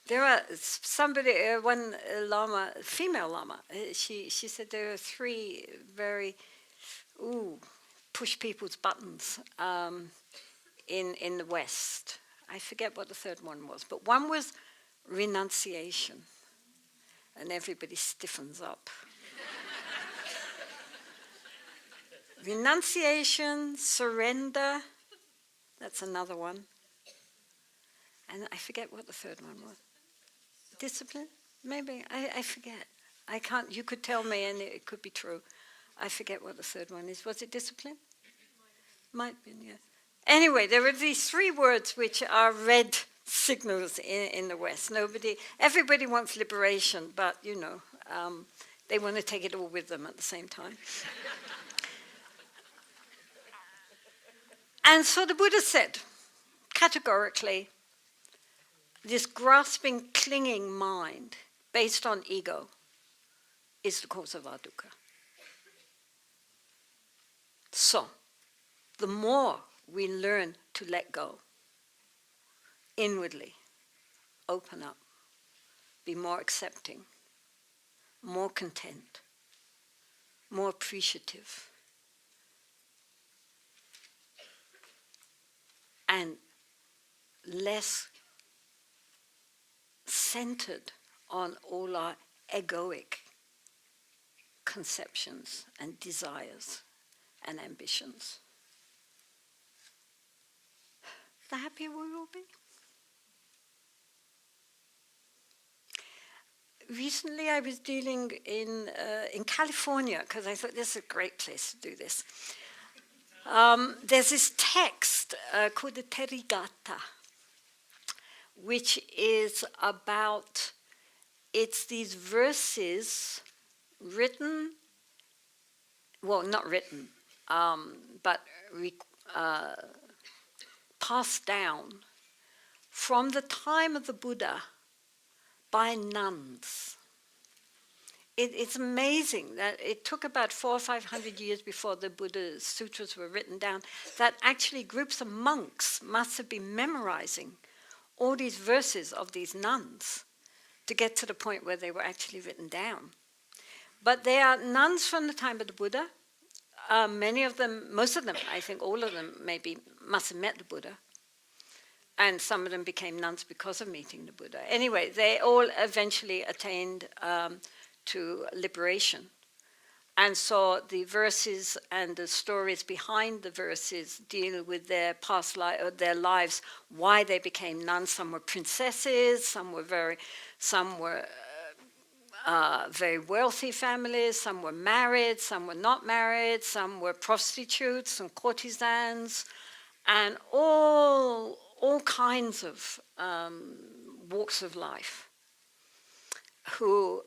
There are somebody, one lama, female lama, she said there are 3 very, push people's buttons in the West. I forget what the 3rd one was, but one was renunciation, and everybody stiffens up. Renunciation, surrender, that's another one. And I forget what the 3rd one was. Discipline? Maybe, I forget. I can't, you could tell me and it could be true. I forget what the 3rd one is. Was it discipline? Might be, yeah. Anyway, there are these 3 words which are red signals in the West. Everybody wants liberation, but they want to take it all with them at the same time. And so the Buddha said, categorically, this grasping, clinging mind based on ego is the cause of our dukkha. So, the more we learn to let go, inwardly, open up, be more accepting, more content, more appreciative, and less centered on all our egoic conceptions and desires and ambitions, the happier we will be. Recently I was dealing in California, because I thought this is a great place to do this. There's this text called the Therigatha, which is about, it's these verses written, well, not written, but passed down from the time of the Buddha by nuns. It's amazing that it took about 400 or 500 years before the Buddha's sutras were written down, that actually groups of monks must have been memorizing all these verses of these nuns to get to the point where they were actually written down. But they are nuns from the time of the Buddha. Many of them, most of them, I think all of them maybe must have met the Buddha. And some of them became nuns because of meeting the Buddha. Anyway, they all eventually attained to liberation. And so the verses and the stories behind the verses deal with their past their lives, why they became nuns. Some were princesses, some were very wealthy families, some were married, some were not married, some were prostitutes and courtesans, and all kinds of walks of life, who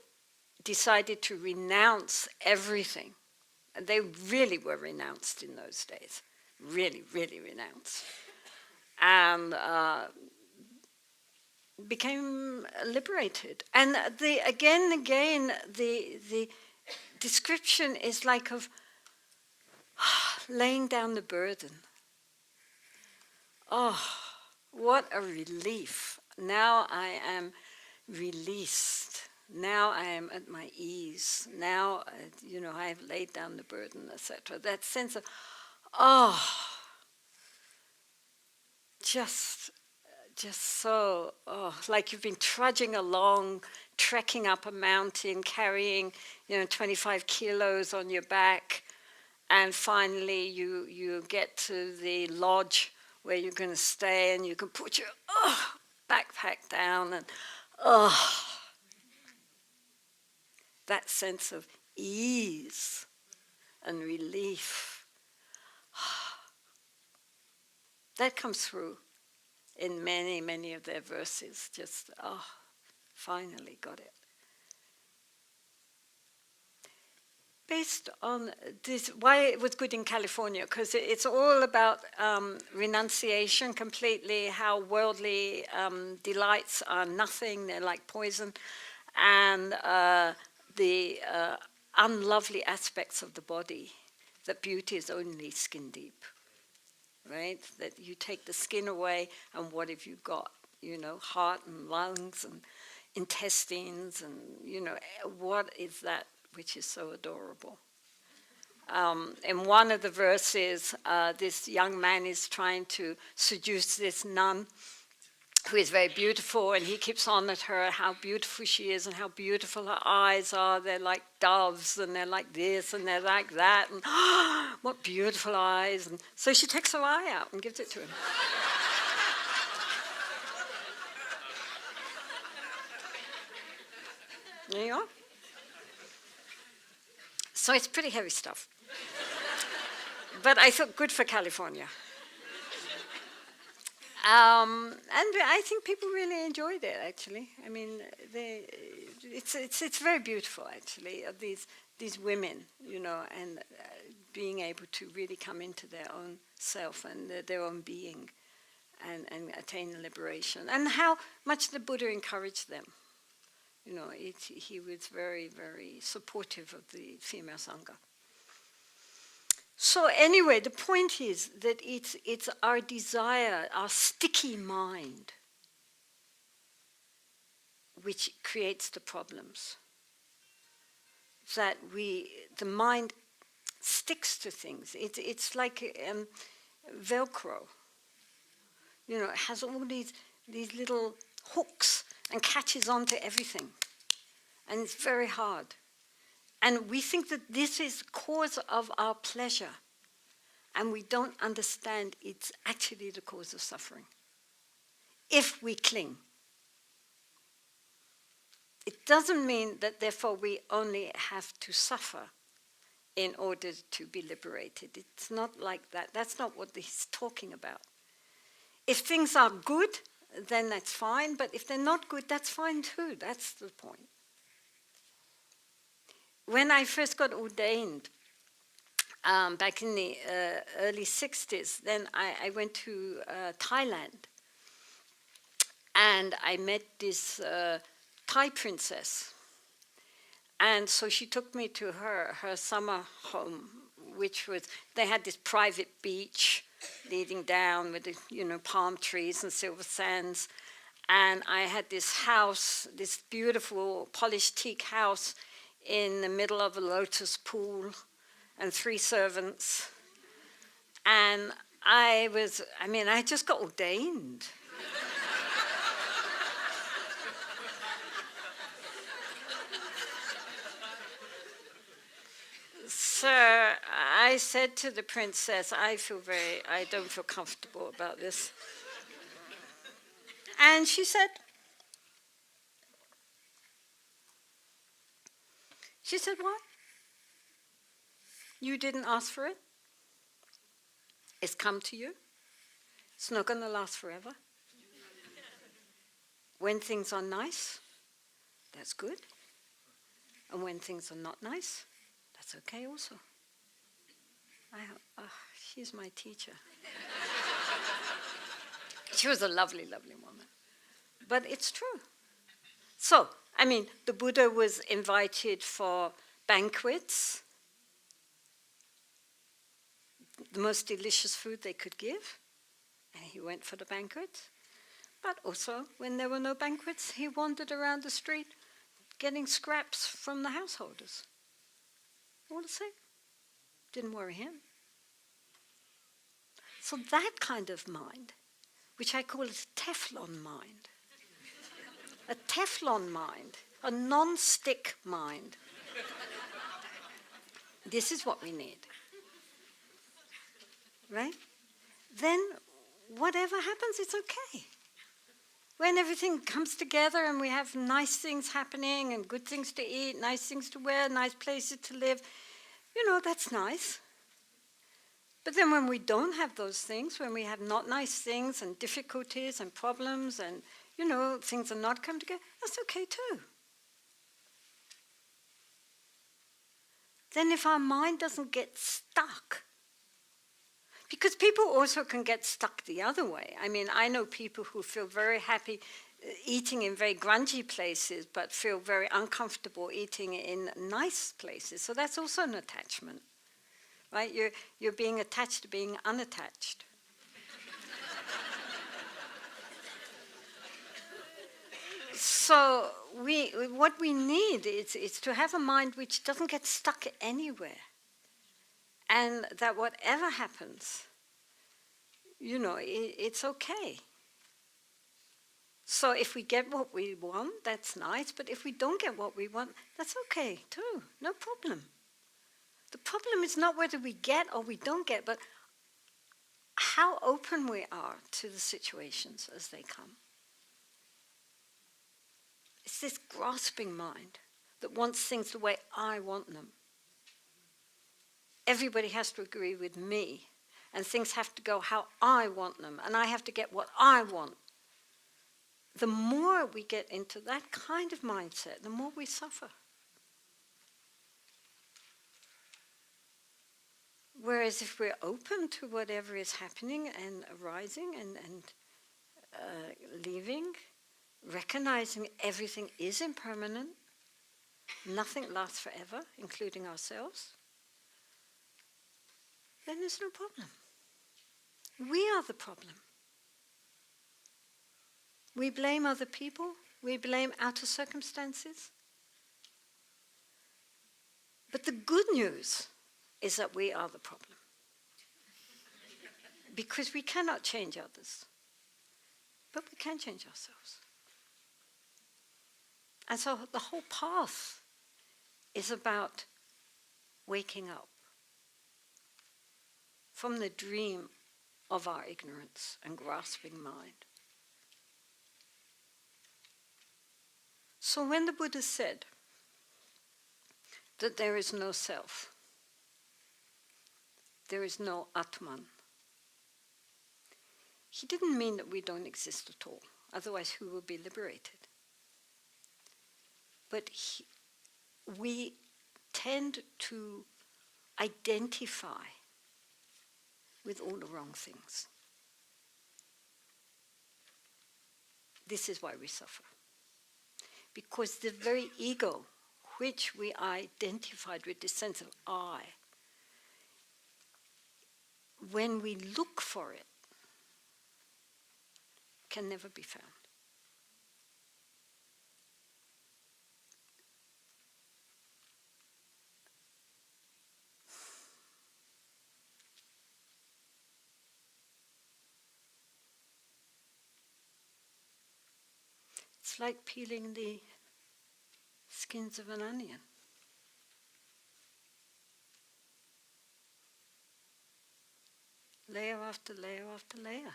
decided to renounce everything. And they really were renounced in those days, really, really renounced, and became liberated. And again, the description is like of laying down the burden. Oh, what a relief. Now I am released. Now I am at my ease. Now, I have laid down the burden, etc. That sense of, just so, like you've been trudging along, trekking up a mountain, carrying, 25 kilos on your back, and finally you get to the lodge where you're going to stay, and you can put your backpack down, and that sense of ease and relief. That comes through in many, many of their verses. Just, finally got it. Based on this, why it was good in California, because it's all about renunciation completely, how worldly delights are nothing, they're like poison, and the unlovely aspects of the body, that beauty is only skin deep, right? That you take the skin away, and what have you got? heart and lungs and intestines and, what is that which is so adorable? In one of the verses, this young man is trying to seduce this nun who is very beautiful, and he keeps on at her how beautiful she is and how beautiful her eyes are. They're like doves, and they're like this, and they're like that, and what beautiful eyes. And so she takes her eye out and gives it to him. There you are. So it's pretty heavy stuff. But I thought good for California. And I think people really enjoyed it, actually. I mean, it's very beautiful, actually, of these women, and being able to really come into their own self and their own being and attain liberation. And how much the Buddha encouraged them. He was very, very supportive of the female Sangha. So anyway, the point is that it's our desire, our sticky mind, which creates the problems. That the mind sticks to things. It's like Velcro. It has all these little hooks and catches onto everything. And it's very hard. And we think that this is the cause of our pleasure. And we don't understand it's actually the cause of suffering. If we cling. It doesn't mean that therefore we only have to suffer in order to be liberated. It's not like that. That's not what he's talking about. If things are good, then that's fine. But if they're not good, that's fine too. That's the point. When I first got ordained, back in the early 60s, then I went to Thailand. And I met this Thai princess. And so she took me to her summer home, which was, they had this private beach leading down with the, palm trees and silver sands. And I had this house, this beautiful polished teak house in the middle of a lotus pool and 3 servants. And I just got ordained. So I said to the princess, I don't feel comfortable about this. And she said, what? You didn't ask for it? It's come to you? It's not going to last forever? When things are nice, that's good. And when things are not nice, that's okay also. She's my teacher. She was a lovely, lovely woman. But it's true. So, the Buddha was invited for banquets, the most delicious food they could give, and he went for the banquets. But also, when there were no banquets, he wandered around the street getting scraps from the householders. All the same. Didn't worry him. So that kind of mind, which I call a Teflon mind, a Teflon mind, a non-stick mind, this is what we need. Right? Then whatever happens, it's okay. When everything comes together and we have nice things happening and good things to eat, nice things to wear, nice places to live, that's nice. But then when we don't have those things, when we have not nice things and difficulties and problems and, things are not coming together, that's okay too. Then if our mind doesn't get stuck, because people also can get stuck the other way. I know people who feel very happy eating in very grungy places, but feel very uncomfortable eating in nice places. So that's also an attachment, right? You're being attached to being unattached. So what we need is to have a mind which doesn't get stuck anywhere, and that whatever happens, it's okay. So if we get what we want, that's nice, but if we don't get what we want, that's okay too, no problem. The problem is not whether we get or we don't get, but how open we are to the situations as they come. It's this grasping mind that wants things the way I want them. Everybody has to agree with me, and things have to go how I want them, and I have to get what I want. The more we get into that kind of mindset, the more we suffer. Whereas if we're open to whatever is happening and arising and leaving, recognizing everything is impermanent, nothing lasts forever, including ourselves, then there's no problem. We are the problem. We blame other people, we blame outer circumstances. But the good news is that we are the problem. Because we cannot change others, but we can change ourselves. And so the whole path is about waking up from the dream of our ignorance and grasping mind. So when the Buddha said that there is no self, there is no Atman, he didn't mean that we don't exist at all, otherwise who will be liberated? But we tend to identify with all the wrong things. This is why we suffer. Because the very ego, which we identified with this sense of I, when we look for it, can never be found. It's like peeling the skins of an onion. Layer after layer after layer.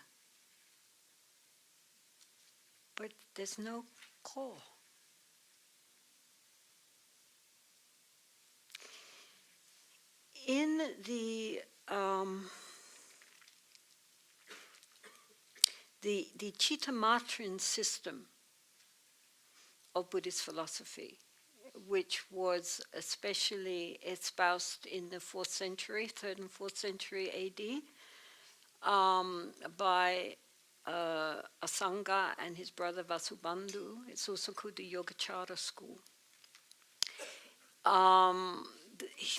But there's no core. In the Chittamatra system of Buddhist philosophy, which was especially espoused in the 4th century, 3rd and 4th century AD, by Asanga and his brother Vasubandhu. It's also called the Yogacara school.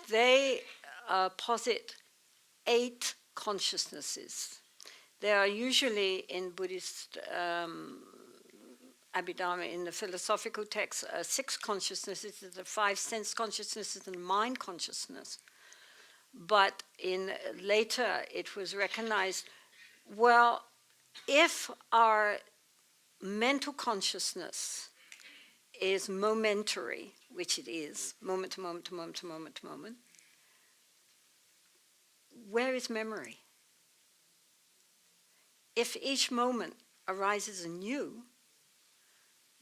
They posit 8 consciousnesses. There are usually in Buddhist Abhidharma, in the philosophical texts, 6 consciousnesses, the 5 sense consciousnesses and mind consciousness. But later it was recognized, well, if our mental consciousness is momentary, which it is, moment to moment to moment to moment to moment, where is memory? If each moment arises anew,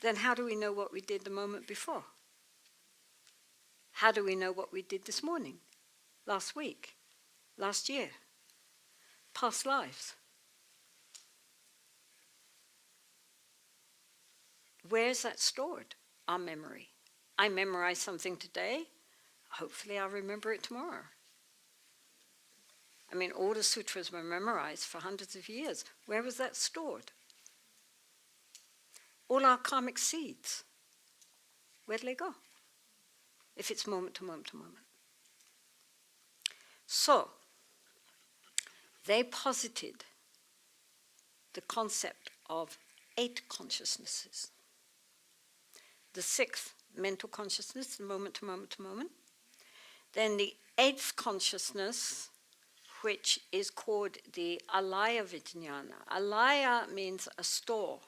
then how do we know what we did the moment before? How do we know what we did this morning, last week, last year, past lives? Where is that stored, our memory? I memorize something today, hopefully I'll remember it tomorrow. I mean, all the sutras were memorized for hundreds of years. Where was that stored? All our karmic seeds, where do they go? If it's moment to moment to moment. So, they posited the concept of 8 consciousnesses. The 6th, mental consciousness, the moment to moment to moment. Then the 8th consciousness, which is called the Alaya Vijnana. Alaya means a store.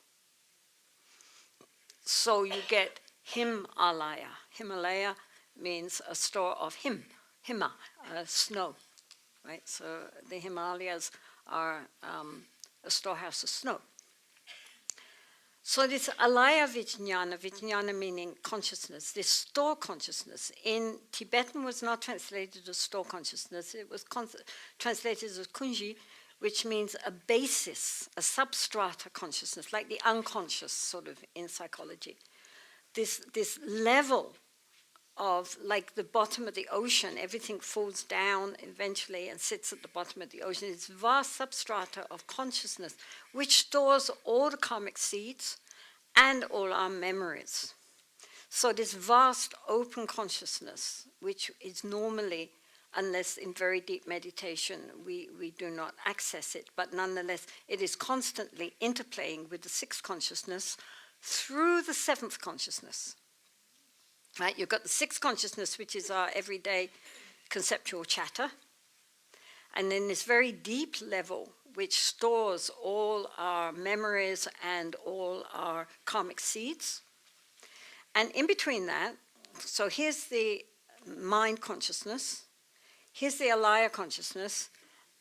So you get Himalaya. Himalaya means a store of Hima, snow. Right? So the Himalayas are a storehouse of snow. So this Alaya Vijnana meaning consciousness, this store consciousness, in Tibetan was not translated as store consciousness, it was translated as Kunji, which means a basis, a substrata consciousness, like the unconscious sort of in psychology. This level of, like the bottom of the ocean, everything falls down eventually and sits at the bottom of the ocean. It's vast substrata of consciousness, which stores all the karmic seeds and all our memories. So this vast open consciousness, which is normally, unless in very deep meditation, we do not access it, but nonetheless, it is constantly interplaying with the 6th consciousness through the 7th consciousness. Right? You've got the 6th consciousness, which is our everyday conceptual chatter. And then this very deep level, which stores all our memories and all our karmic seeds. And in between that, so here's the mind consciousness, here's the Alaya consciousness,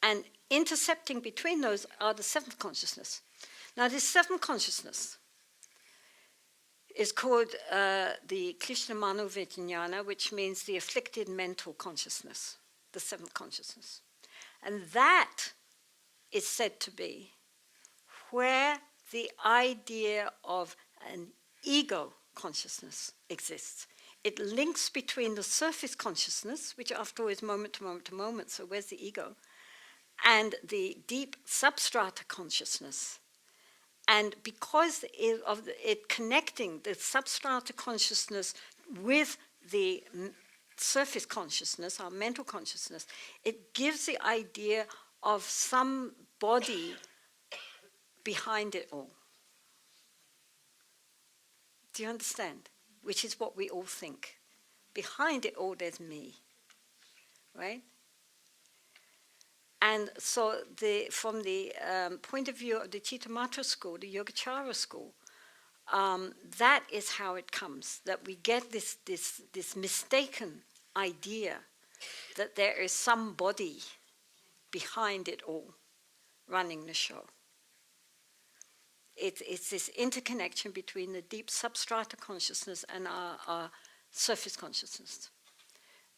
and intercepting between those are the 7th consciousness. Now this 7th consciousness is called the Krishnamano Vijnana, which means the afflicted mental consciousness, the 7th consciousness. And that is said to be where the idea of an ego consciousness exists. It links between the surface consciousness, which after all is moment to moment to moment, so where's the ego, and the deep substrata consciousness. And because of it connecting the substrata consciousness with the surface consciousness, our mental consciousness, it gives the idea of some body behind it all. Do you understand? Which is what we all think. Behind it all, there's me, right? And so from the point of view of the Chittamatra school, the Yogacara school, that is how it comes, that we get this mistaken idea that there is somebody behind it all running the show. It's this interconnection between the deep substrata consciousness and our surface consciousness.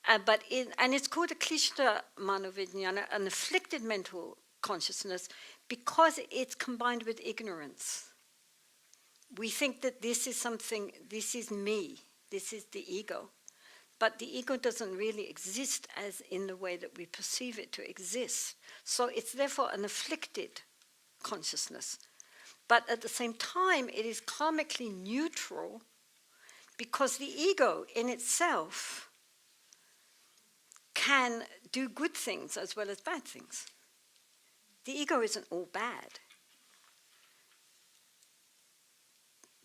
And it's called a Klishta Manovijnana, an afflicted mental consciousness, because it's combined with ignorance. We think that this is something, this is me, this is the ego. But the ego doesn't really exist as in the way that we perceive it to exist. So it's therefore an afflicted consciousness. But at the same time, it is karmically neutral because the ego in itself can do good things as well as bad things. The ego isn't all bad.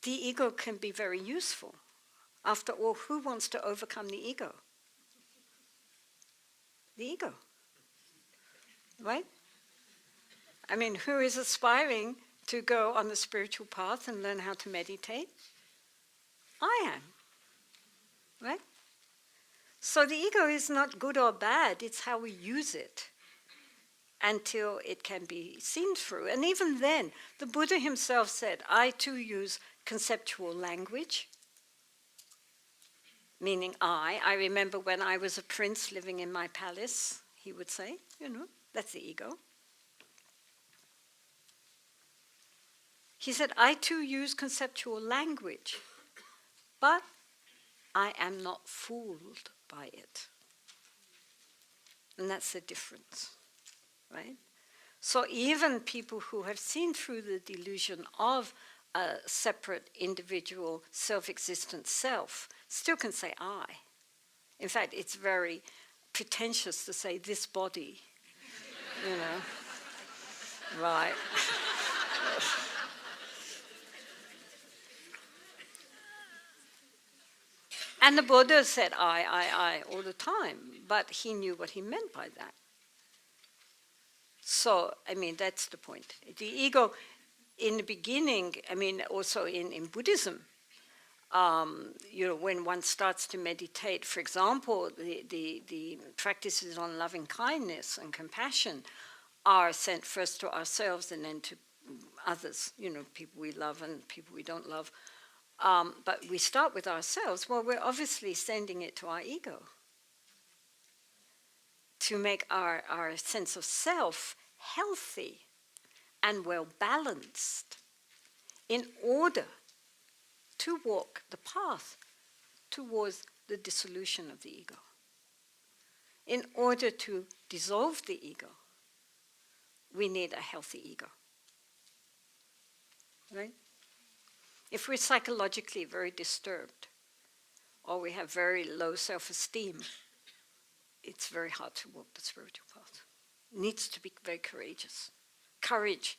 The ego can be very useful. After all, who wants to overcome the ego? The ego, right? I mean, who is aspiring to go on the spiritual path and learn how to meditate? I am, right? So the ego is not good or bad, it's how we use it until it can be seen through. And even then, the Buddha himself said, I too use conceptual language, meaning I remember when I was a prince living in my palace, he would say, that's the ego. He said, I too use conceptual language, but I am not fooled by it. And that's the difference, right? So even people who have seen through the delusion of a separate individual self-existent self still can say I. In fact, it's very pretentious to say this body, right. And the Buddha said I all the time, but he knew what he meant by that. So, I mean, that's the point. The ego, in the beginning, I mean, also in Buddhism, when one starts to meditate, for example, the practices on loving kindness and compassion are sent first to ourselves and then to others, people we love and people we don't love. But we start with ourselves. Well, we're obviously sending it to our ego to make our sense of self healthy and well balanced in order to walk the path towards the dissolution of the ego. In order to dissolve the ego, we need a healthy ego. Right? If we're psychologically very disturbed, or we have very low self-esteem, it's very hard to walk the spiritual path. It needs to be very courageous. Courage,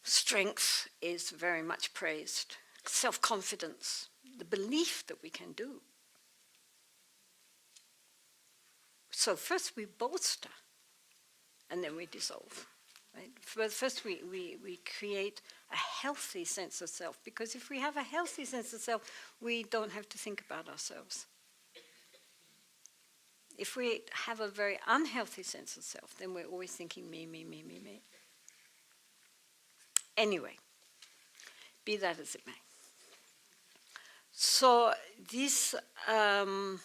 strength is very much praised. Self-confidence, the belief that we can do. So first we bolster, and then we dissolve. Right? First we create a healthy sense of self, because if we have a healthy sense of self, we don't have to think about ourselves. If we have a very unhealthy sense of self, then we're always thinking me, me, me, me, me. Anyway, be that as it may. So this, the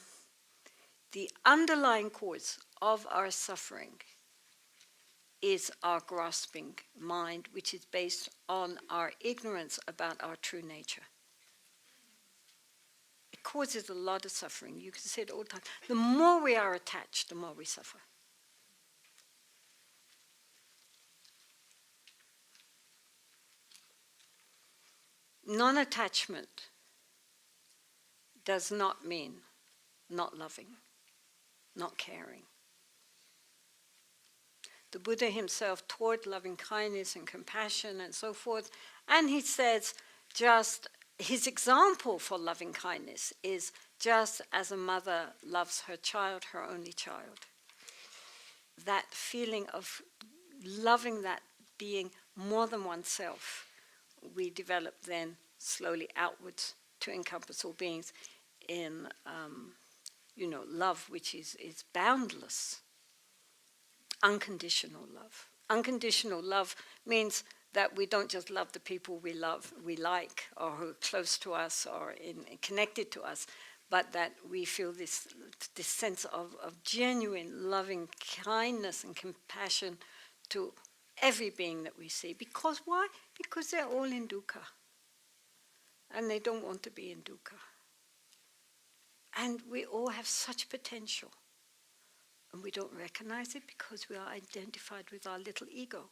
underlying cause of our suffering is our grasping mind, which is based on our ignorance about our true nature. It causes a lot of suffering. You can say it all the time. The more we are attached, the more we suffer. Non-attachment does not mean not loving, not caring. The Buddha himself taught loving kindness and compassion and so forth, and he says just his example for loving kindness is just as a mother loves her child, her only child. That feeling of loving that being more than oneself, we develop then slowly outwards to encompass all beings in, love which is boundless. Unconditional love. Unconditional love means that we don't just love the people we love, we like, or who are close to us or connected to us, but that we feel this sense of genuine loving kindness and compassion to every being that we see. Because why? Because they're all in dukkha. And they don't want to be in dukkha. And we all have such potential. And we don't recognize it because we are identified with our little ego,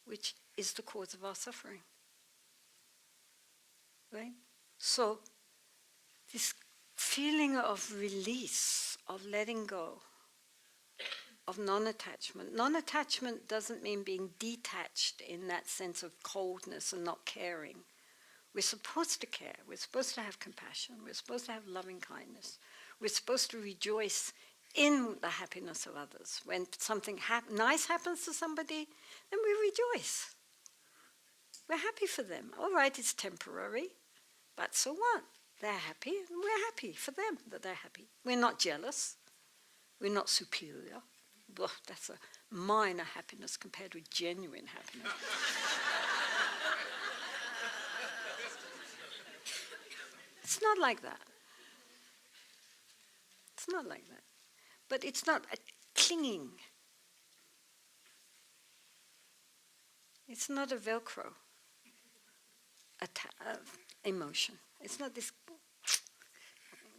which is the cause of our suffering. Right? So, this feeling of release, of letting go, of non-attachment. Non-attachment doesn't mean being detached in that sense of coldness and not caring. We're supposed to care. We're supposed to have compassion. We're supposed to have loving kindness. We're supposed to rejoice in the happiness of others. When something nice happens to somebody, then we rejoice. We're happy for them. All right, it's temporary, but so what? They're happy, and we're happy for them that they're happy. We're not jealous. We're not superior. Well, that's a minor happiness compared with genuine happiness. It's not like that. It's not like that. But it's not a clinging. It's not a Velcro emotion. It's not this,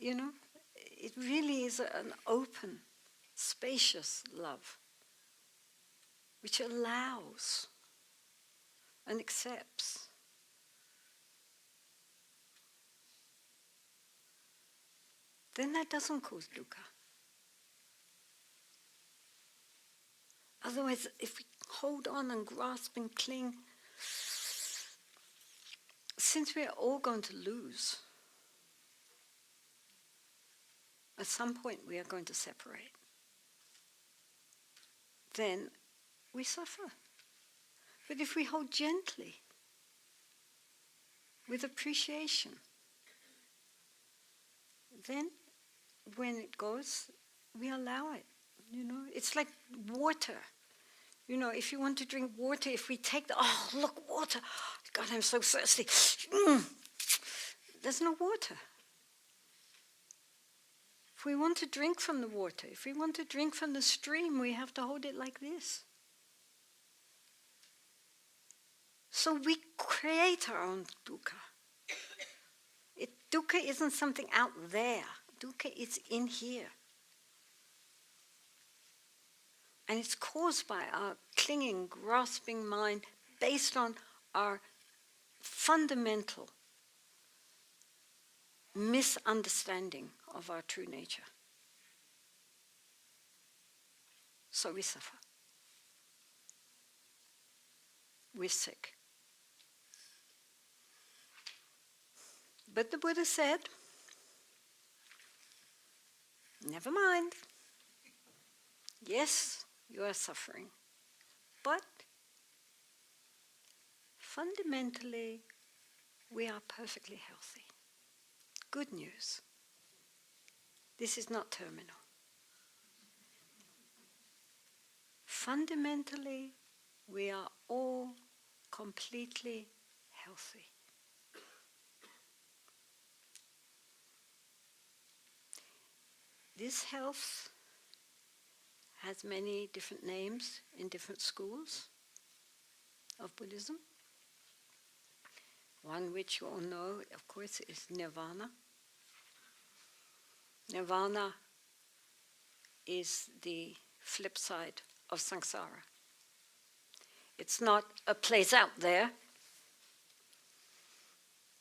it really is an open, spacious love, which allows and accepts. Then that doesn't cause dukkha. Otherwise, if we hold on and grasp and cling, since we're all going to lose, At some point we are going to separate. Then we suffer. But if we hold gently, with appreciation, then when it goes, we allow it. It's like water. If you want to drink water, if we take look, water. God, I'm so thirsty. There's no water. If we want to drink from the water, if we want to drink from the stream, we have to hold it like this. So we create our own dukkha. Dukkha isn't something out there. Dukkha is in here. And it's caused by our clinging, grasping mind based on our fundamental misunderstanding of our true nature. So we suffer. We're sick. But the Buddha said, never mind. Yes, you are suffering. But fundamentally, we are perfectly healthy. Good news. This is not terminal. Fundamentally, we are all completely healthy. This health has many different names in different schools of Buddhism. One which you all know, of course, is nirvana. Nirvana is the flip side of samsara. It's not a place out there.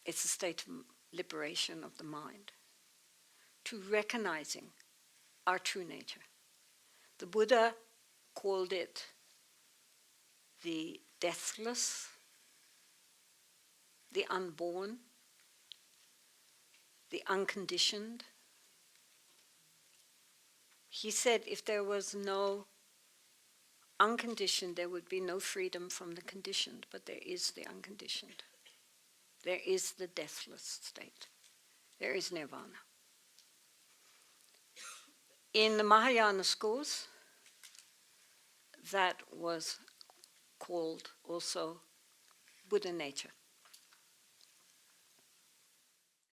It's a state of liberation of the mind to recognizing our true nature. The Buddha called it the deathless, the unborn, the unconditioned. He said if there was no unconditioned, there would be no freedom from the conditioned, but there is the unconditioned. There is the deathless state. There is nirvana. In the Mahayana schools, that was called also Buddha nature.